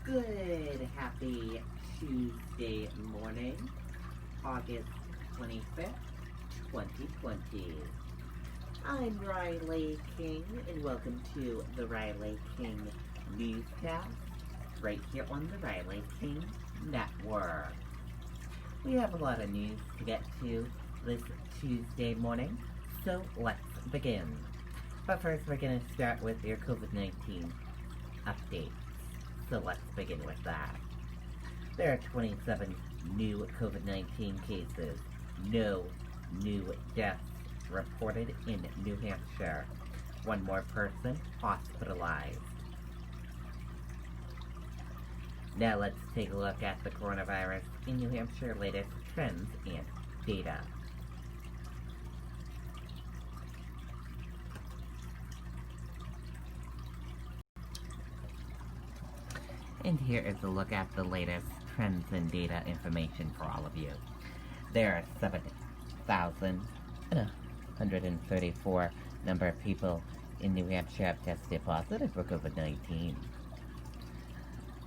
Good, happy Tuesday morning, August 25th, 2020. I'm Riley King, and welcome to the Riley King Newscast, right here on the Riley King Network. We have a lot of news to get to this Tuesday morning, so let's begin. But first, we're going to start with your COVID-19 updates. So let's begin with that. There are 27 new COVID-19 cases. No new deaths reported in New Hampshire. One more person hospitalized. Now let's take a look at the coronavirus in New Hampshire, latest trends and data. And here is a look at the latest trends and data information for all of you. There are 7,134 number of people in New Hampshire have tested positive for COVID-19.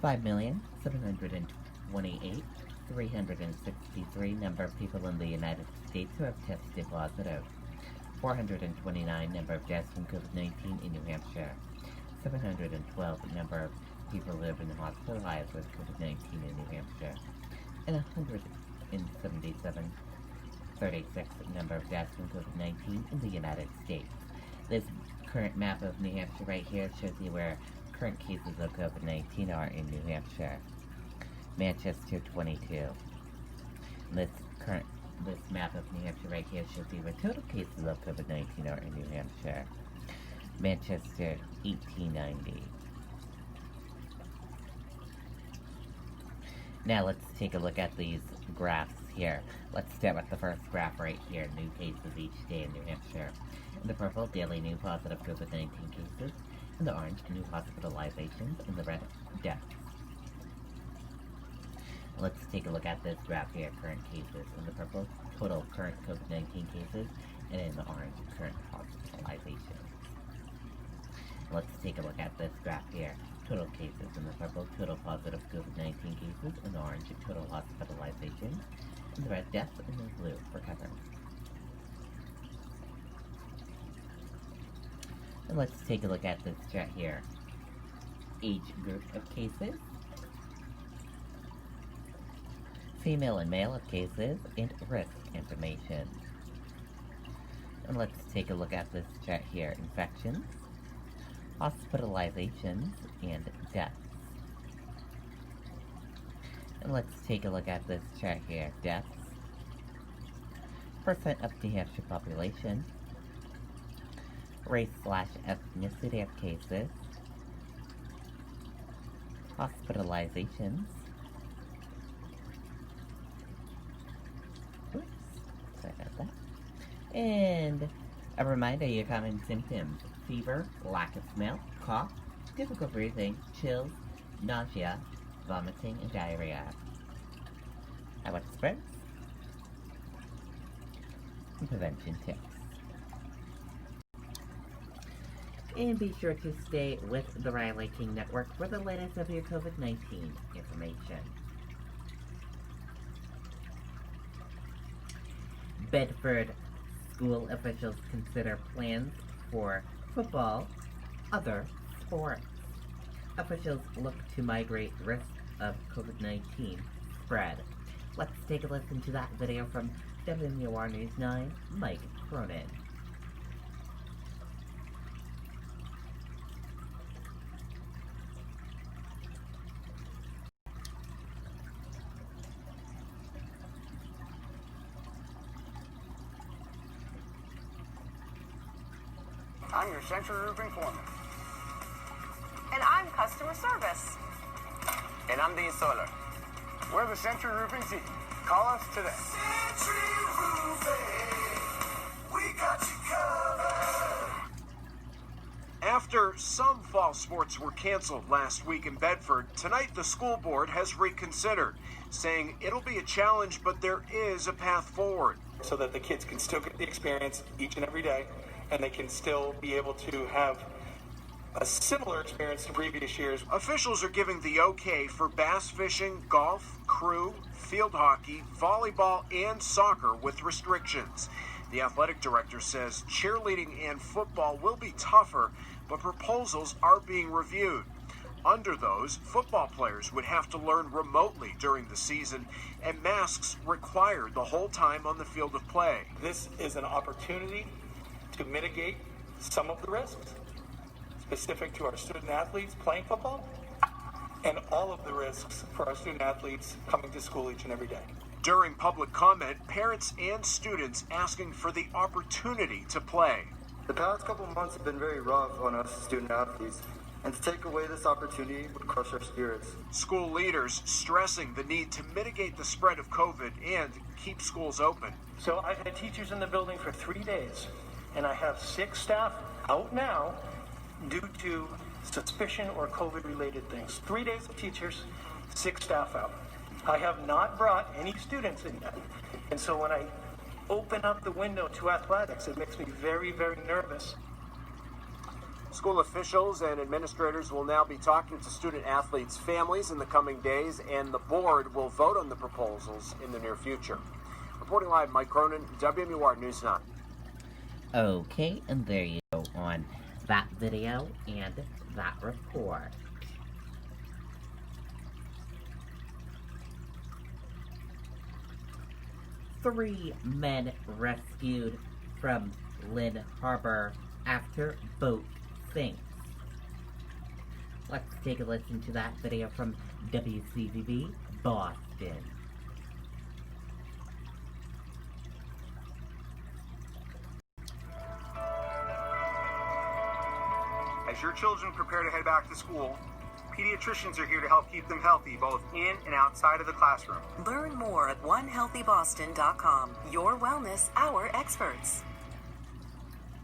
5,728,363 number of people in the United States who have tested positive. 429 number of deaths from COVID-19 in New Hampshire. 712 number of people who have been hospitalized with COVID-19 in New Hampshire, and 36 number of deaths from COVID-19 in the United States. This current map of New Hampshire right here shows you where current cases of COVID-19 are in New Hampshire. Manchester, 22. This map of New Hampshire right here shows you where total cases of COVID-19 are in New Hampshire. Manchester, 1890. Now let's take a look at these graphs here. Let's start with the first graph right here, new cases each day in New Hampshire. In the purple, daily new positive COVID-19 cases. In the orange, new hospitalizations. In the red, deaths. Let's take a look at this graph here, current cases. In the purple, total current COVID-19 cases. And in the orange, current hospitalizations. Let's take a look at this graph here. Total cases in the purple, total positive COVID-19 cases. In the orange, total hospitalizations. In the red, deaths. In the blue, recovered. And let's take a look at this chart here. Age group of cases. Female and male of cases. And risk information. And let's take a look at this chart here. Infections, hospitalizations, and deaths. And let's take a look at this chart here. Deaths, percent of New Hampshire population, race/ethnicity of cases, hospitalizations, sorry about that, and a reminder, your common symptoms: fever, lack of smell, cough, difficult breathing, chills, nausea, vomiting, and diarrhea. How it spreads? And prevention tips. And be sure to stay with the Riley King Network for the latest of your COVID-19 information. Bedford school officials consider plans for football, other sports. Officials look to migrate risk of COVID-19 spread. Let's take a listen to that video from WNUR News 9, Mike Cronin. I'm your Century Roofing foreman. And I'm customer service. And I'm the installer. We're the Century Roofing team. Call us today. Century Roofing, we got you covered. After some fall sports were canceled last week in Bedford, tonight the school board has reconsidered, saying it'll be a challenge, but there is a path forward. So that the kids can still get the experience each and every day, and they can still be able to have a similar experience to previous years. Officials are giving the okay for bass fishing, golf, crew, field hockey, volleyball, and soccer with restrictions. The athletic director says cheerleading and football will be tougher, but proposals are being reviewed. Under those, football players would have to learn remotely during the season, and masks required the whole time on the field of play. This is an opportunity to mitigate some of the risks specific to our student athletes playing football and all of the risks for our student athletes coming to school each and every day. During public comment, parents and students asking for the opportunity to play. The past couple of months have been very rough on us student athletes, and to take away this opportunity would crush our spirits. School leaders stressing the need to mitigate the spread of COVID and keep schools open. So I've had teachers in the building for 3 days, and I have 6 staff out now due to suspicion or COVID-related things. 3 days of teachers, 6 staff out. I have not brought any students in yet. And so when I open up the window to athletics, it makes me very, very nervous. School officials and administrators will now be talking to student athletes' families in the coming days, and the board will vote on the proposals in the near future. Reporting live, Mike Cronin, WMUR News 9. Okay, and there you go on that video and that report. Three men rescued from Lynn Harbor after boat sinks. Let's take a listen to that video from WCVB Boston. As your children prepare to head back to school, pediatricians are here to help keep them healthy both in and outside of the classroom. Learn more at onehealthyboston.com. Your wellness, our experts.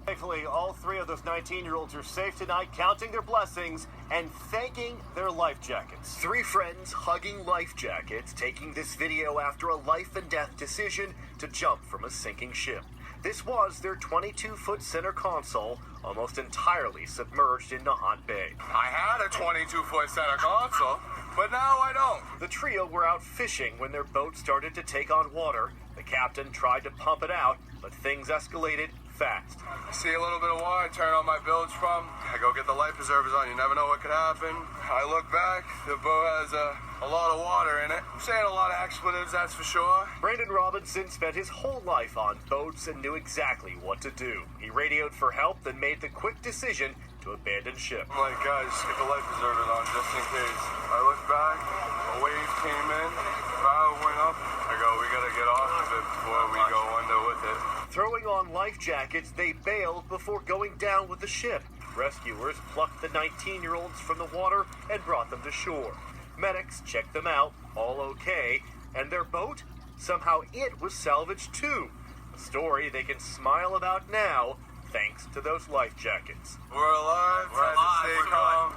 Thankfully, all 3 of those 19-year-olds are safe tonight, counting their blessings and thanking their life jackets. 3 friends hugging life jackets, taking this video after a life and death decision to jump from a sinking ship. This was their 22-foot center console, almost entirely submerged in Nahant Bay. I had a 22-foot center console, but now I don't. The trio were out fishing when their boat started to take on water. The captain tried to pump it out, but things escalated fast. See a little bit of water, turn on my bilge pump. I go get the life preservers on. You never know what could happen. I look back, the boat has a lot of water in it. I'm saying a lot of expletives, that's for sure. Brandon Robinson spent his whole life on boats and knew exactly what to do. He radioed for help, then made the quick decision to abandon ship. I'm like, guys, get the life preservers on just in case. I look back, a wave came in, bow went up. I go, we gotta get off of it before we go under with it. Throwing on life jackets, they bailed before going down with the ship. Rescuers plucked the 19-year-olds from the water and brought them to shore. Medics checked them out, all okay, and their boat? Somehow it was salvaged too. A story they can smile about now, thanks to those life jackets. We're alive, we're alive, to stay calm.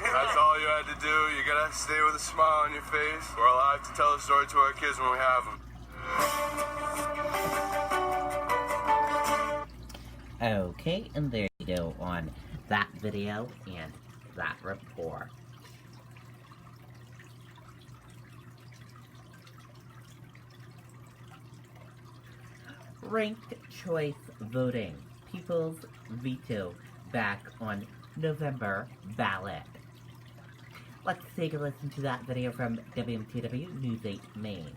That's all you had to do. You gotta stay with a smile on your face. We're alive to tell the story to our kids when we have them. Okay, and there you go on that video and that report. Ranked choice voting. People's veto back on November ballot. Let's take a listen to that video from WMTW News 8 Maine.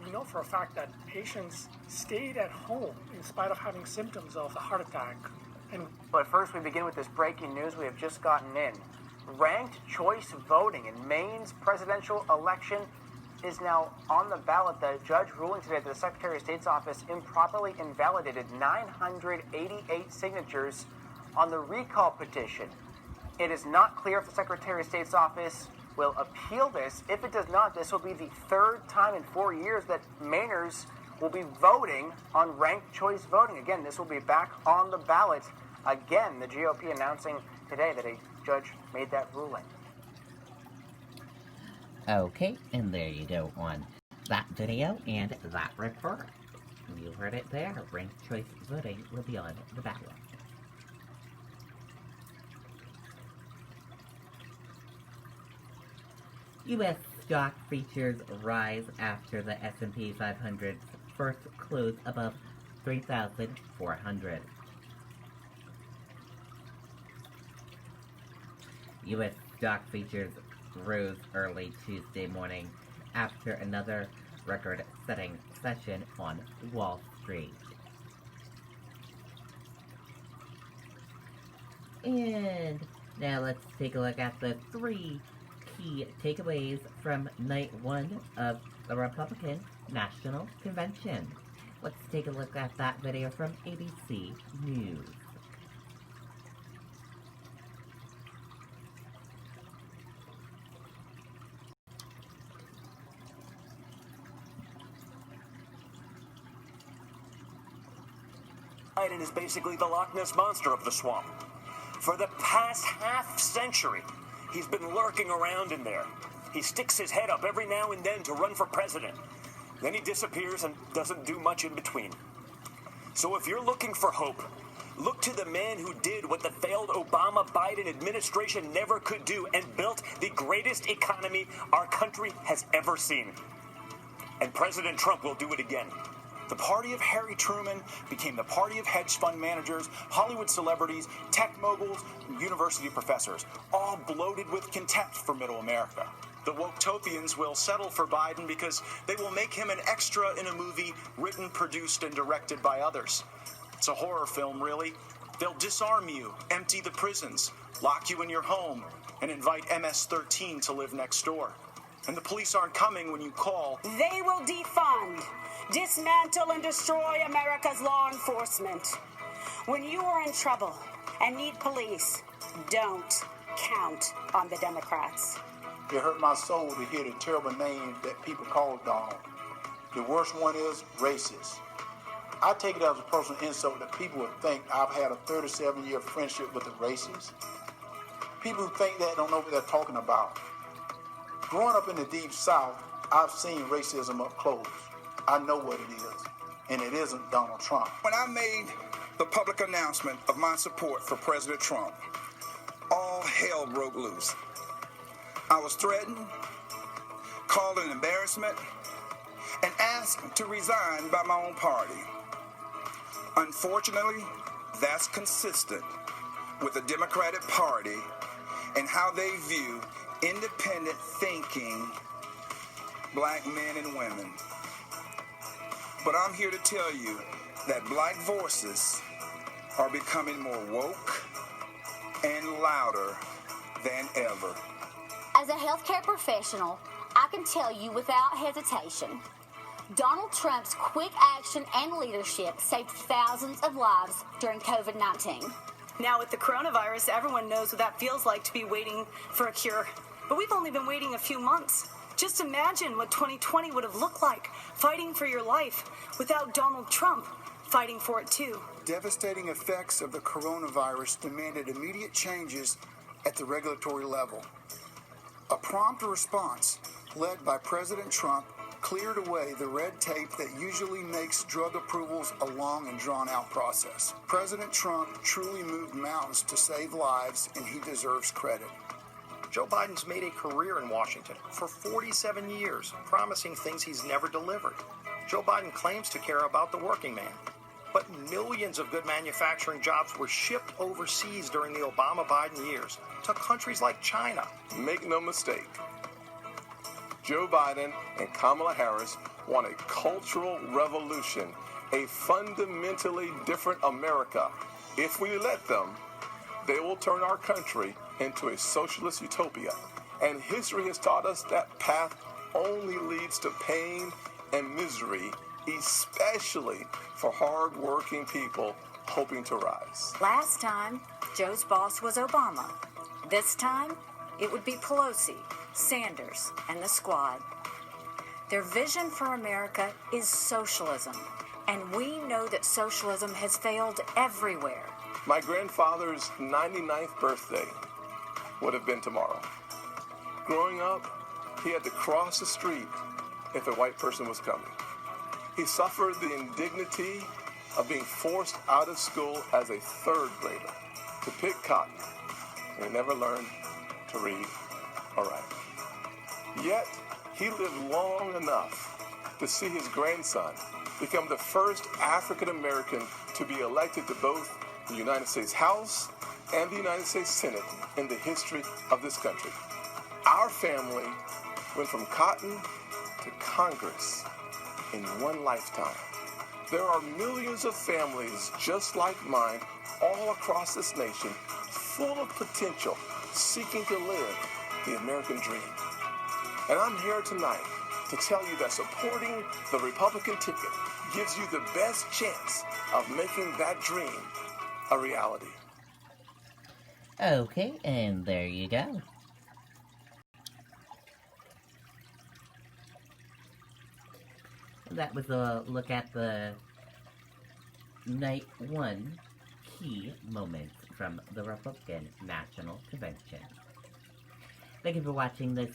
We know for a fact that patients stayed at home in spite of having symptoms of a heart attack. But first, we begin with this breaking news we have just gotten in. Ranked choice voting in Maine's presidential election is now on the ballot. The judge ruling today that the Secretary of State's office improperly invalidated 988 signatures on the recall petition. It is not clear if the Secretary of State's office will appeal this. If it does not, this will be the 3rd time in 4 years that Mainers will be voting on ranked choice voting. Again, this will be back on the ballot. Again, the GOP announcing today that a judge made that ruling. Okay, and there you go on that video and that report. You heard it there. Ranked choice voting will be on the ballot. U.S. stock features rise after the S&P 500's first close above 3,400. U.S. stock features rose early Tuesday morning after another record-setting session on Wall Street. And now let's take a look at the three key takeaways from night one of the Republican National Convention. Let's take a look at that video from ABC News. Biden is basically the Loch Ness Monster of the swamp. For the past half century, he's been lurking around in there. He sticks his head up every now and then to run for president. Then he disappears and doesn't do much in between. So if you're looking for hope, look to the man who did what the failed Obama-Biden administration never could do and built the greatest economy our country has ever seen. And President Trump will do it again. The party of Harry Truman became the party of hedge fund managers, Hollywood celebrities, tech moguls, and university professors, all bloated with contempt for middle America. The Woketopians will settle for Biden because they will make him an extra in a movie written, produced, and directed by others. It's a horror film, really. They'll disarm you, empty the prisons, lock you in your home, and invite MS-13 to live next door. And the police aren't coming when you call. They will defund, dismantle, and destroy America's law enforcement. When you are in trouble and need police, don't count on the Democrats. It hurt my soul to hear the terrible name that people call Donald. The worst one is racist. I take it as a personal insult that people would think I've had a 37-year friendship with a racist. People who think that don't know what they're talking about. Growing up in the Deep South, I've seen racism up close. I know what it is, and it isn't Donald Trump. When I made the public announcement of my support for President Trump, all hell broke loose. I was threatened, called an embarrassment, and asked to resign by my own party. Unfortunately, that's consistent with the Democratic Party and how they view independent thinking black men and women. But I'm here to tell you that black voices are becoming more woke and louder than ever. As a healthcare professional, I can tell you without hesitation, Donald Trump's quick action and leadership saved thousands of lives during COVID-19. Now with the coronavirus, everyone knows what that feels like to be waiting for a cure. But we've only been waiting a few months. Just imagine what 2020 would have looked like, fighting for your life, without Donald Trump fighting for it too. Devastating effects of the coronavirus demanded immediate changes at the regulatory level. A prompt response, led by President Trump, cleared away the red tape that usually makes drug approvals a long and drawn-out process. President Trump truly moved mountains to save lives, and he deserves credit. Joe Biden's made a career in Washington for 47 years, promising things he's never delivered. Joe Biden claims to care about the working man, but millions of good manufacturing jobs were shipped overseas during the Obama-Biden years to countries like China. Make no mistake, Joe Biden and Kamala Harris want a cultural revolution, a fundamentally different America. If we let them, they will turn our country into a socialist utopia. And history has taught us that path only leads to pain and misery, especially for hard-working people hoping to rise. Last time, Joe's boss was Obama. This time, it would be Pelosi, Sanders, and the squad. Their vision for America is socialism, and we know that socialism has failed everywhere. My grandfather's 99th birthday, would have been tomorrow. Growing up, he had to cross the street if a white person was coming. He suffered the indignity of being forced out of school as a third grader to pick cotton, and he never learned to read or write. Yet, he lived long enough to see his grandson become the first African American to be elected to both the United States House and the United States Senate in the history of this country. Our family went from cotton to Congress in one lifetime. There are millions of families just like mine all across this nation, full of potential, seeking to live the American dream. And I'm here tonight to tell you that supporting the Republican ticket gives you the best chance of making that dream a reality. Okay, and there you go. That was a look at the night one key moments from the Republican National Convention. Thank you for watching this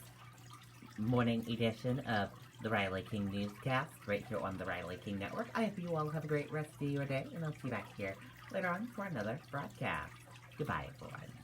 morning edition of the Riley King Newscast right here on the Riley King Network. I hope you all have a great rest of your day, and I'll see you back here later on for another broadcast. Goodbye, everyone.